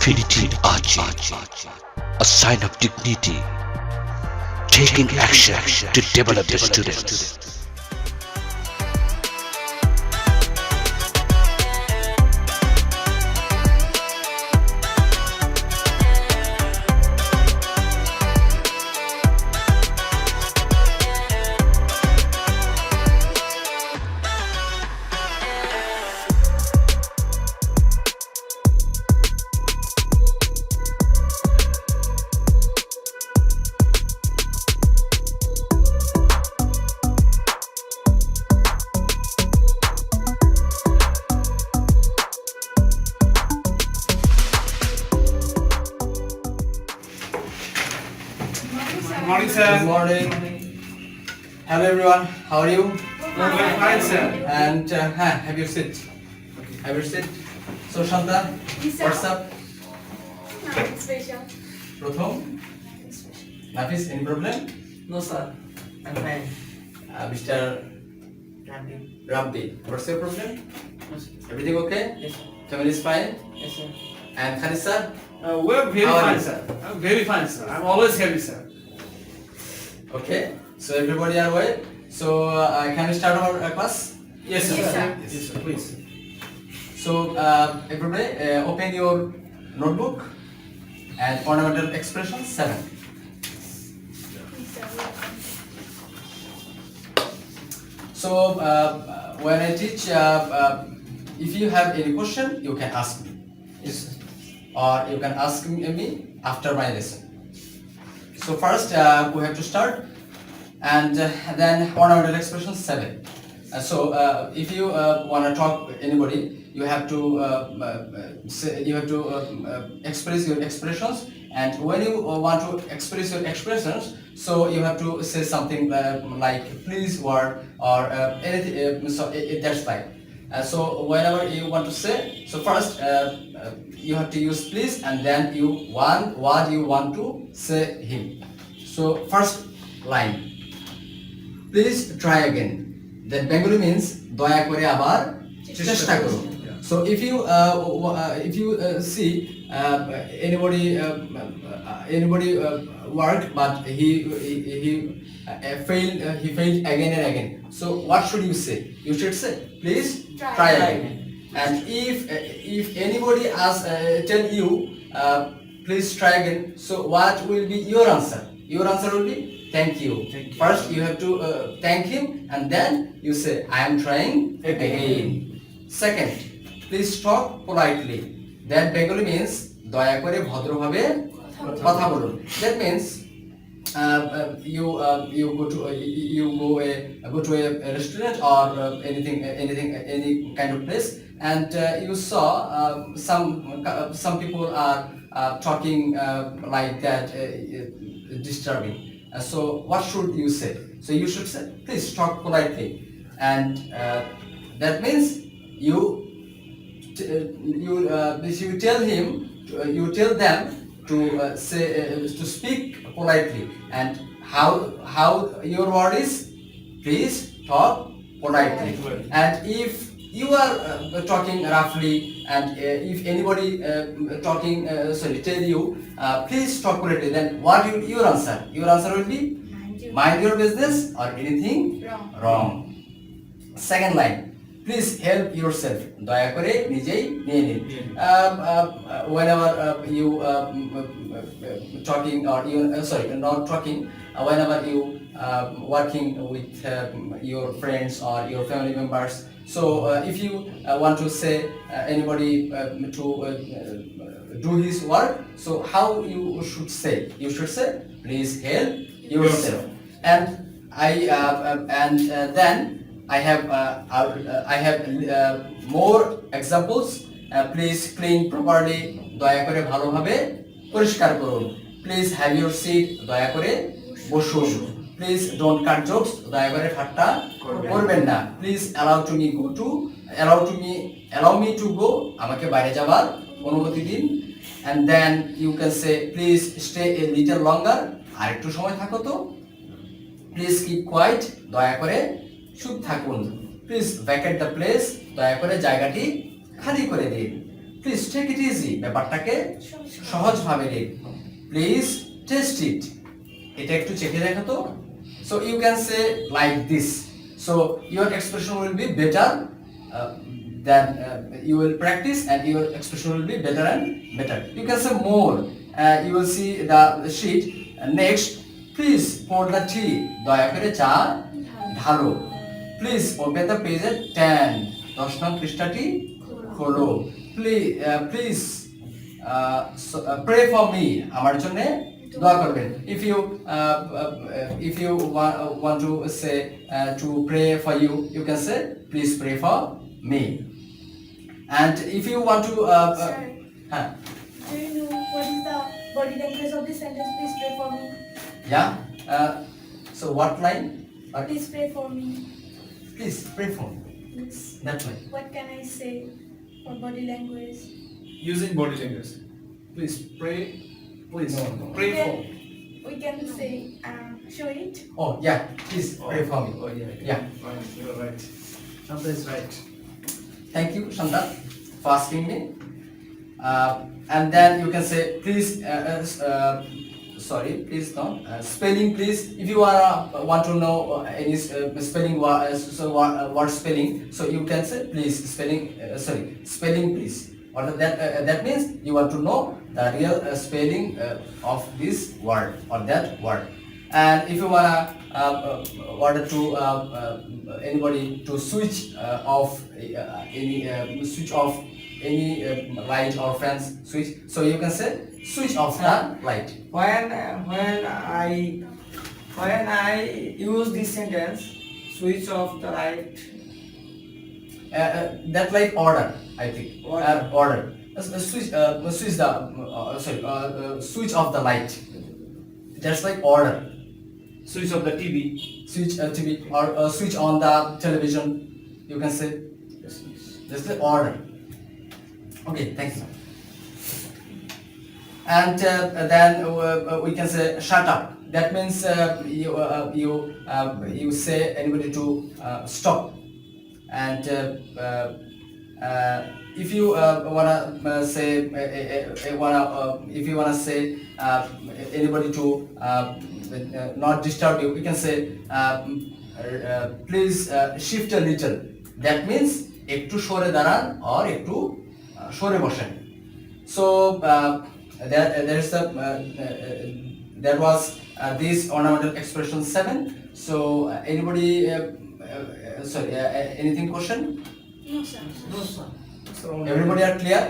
Infinity Ahzee, a sign of dignity, taking action to develop the students. Good morning, sir. Good morning. Hello everyone, how are you? Fine, sir. And have your seat. Have your seat. So Shanta, what's up? Special. Prothom? Nafis, any problem? No, sir. I'm fine. Mr. Happy. Rabbi, what's your problem? No, sir. Everything okay? Yes, sir. Family is fine? Yes, sir. And Khalis sir? We're very How are fine, you? sir. I'm very fine, sir. I'm always happy, sir. Okay. So everybody are well? So can we start our class? Yes, sir. Yes, sir. Yes, sir. Please. So everybody open your notebook and ornamental expression 7. So when I teach, if you have any question, you can ask me. Yes, sir. Or you can ask me after my lesson. So first we have to start, and then ornamental expression 7. So if you want to talk anybody, you have to express your expressions, and when you want to express your expressions, so you have to say something like please word or anything. That's like. So whenever you want to say, so first you have to use please, and then you want what you want to say him. So first line, please try again. That Bengali means দয়া করে আবার চেষ্টা করুন. So if you see anybody work but he failed again and again. So what should you say? You should say please try again. And if anybody tell you please try again, so what will be your answer? Your answer will be thank you. First you have to thank him, and then you say I am trying again. Second, please talk politely. That Bengali means দয়া করে ভদ্রভাবে কথা বলুন. That means you go to a restaurant or any kind of place, and you saw some people are talking like that, disturbing. So what should you say? So you should say please talk politely, and that means you tell them to say to speak politely. And how your word is please talk politely. And if you are talking roughly, and if anybody tell you please talk politely, then what your answer? Your answer will be mind your business or anything wrong. Second line, please help yourself. দয়া করে নিজেই নিয়ে নিন. Whenever you talking, or you not talking, whenever you working with your friends or your family members, so if you want to say anybody to do his work, so how you should say? You should say please help yourself. And then I have more examples. Please clean properly. দয়া করে ভালোভাবে পরিষ্কার করুন. Please have your seat. দয়া করে বসুন. Please don't cut jokes. দয়া করে ঠাট্টা করবেন না. Please allow me to go. আমাকে বাইরে যাবার অনুমতি দিন. And then you can say please stay a little longer. আর একটু সময় থাকো তো. Please keep quiet. দয়া করে চুপ থাকুন. Please vacate the place. দয়া করে জায়গাটি খালি করে দিন. প্লিজ টেক ইট ইজি, ব্যাপারটাকে সহজভাবে নিন। প্লিজ টেস্ট ইট, এটা একটু চেখে দেখো তো। So you can say like this, so your expression will be better then you will practice and your expression will be better and better. You can say more, you will see the sheet. Next, please pour the tea, দয়া করে চা ঢালো। Please open the page at 10, 10 নং পৃষ্ঠাটি খোলো। Please pray for me, আমার জন্য দোয়া করবেন। If you want to say to pray for you, you can say please pray for me. And if you want to Sir, huh, do you know what is the body language of this sentence? Please pray for me. yeah, so what line? Please pray for me. Please pray for me, Yes. that line. What can I say for body language? Using body language. Please pray. Please No. pray for. We can say, show it. Oh yeah, please pray for me. Oh yeah. Yeah. Right. You're right. Shanta is right. Thank you, Shanta, for asking me. And then you can say please sorry, please no spelling, please. If you are want to know any spelling word spelling, so you can say please spelling please, or that means you want to know the real spelling of this word or that word. And if you wanna order to anybody to switch off any light or fans switch, so you can say switch off the light. When I use this sentence, switch off the light. That like order, I think. Order. Switch off the light. That's like order. Switch off the TV. Switch TV or switch on the television. You can say just the order. Okay, thank you. And then we can say shut up. That means you say anybody to stop. And if you wanna say if you wanna say anybody to not disturb you, you can say please shift a little. That means একটু সরে দাঁড়ান or একটু সরে বসেন. So there was this ornamental expression 7. So anybody anything question? No, sir. No, sir. Everybody are clear?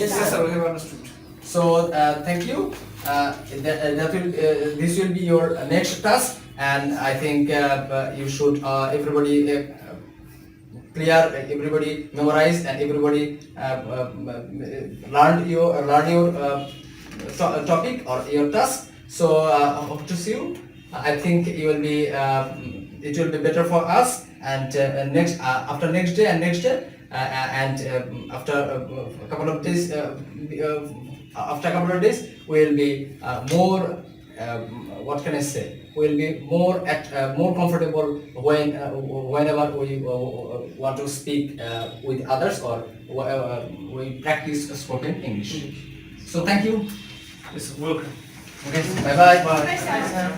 Yes, sir. We have understood. So thank you. This will be your next task, and I think you should everybody clear, everybody memorize, and everybody learn your topic or your task. So hope to see you. I think you will be it will be better for us, and next after next day and next day. And after a couple of days, we will be more. What can I say? We will be more comfortable whenever we want to speak with others or we practice spoken English. So thank you. Yes, welcome. Okay, bye bye. Bye, sir.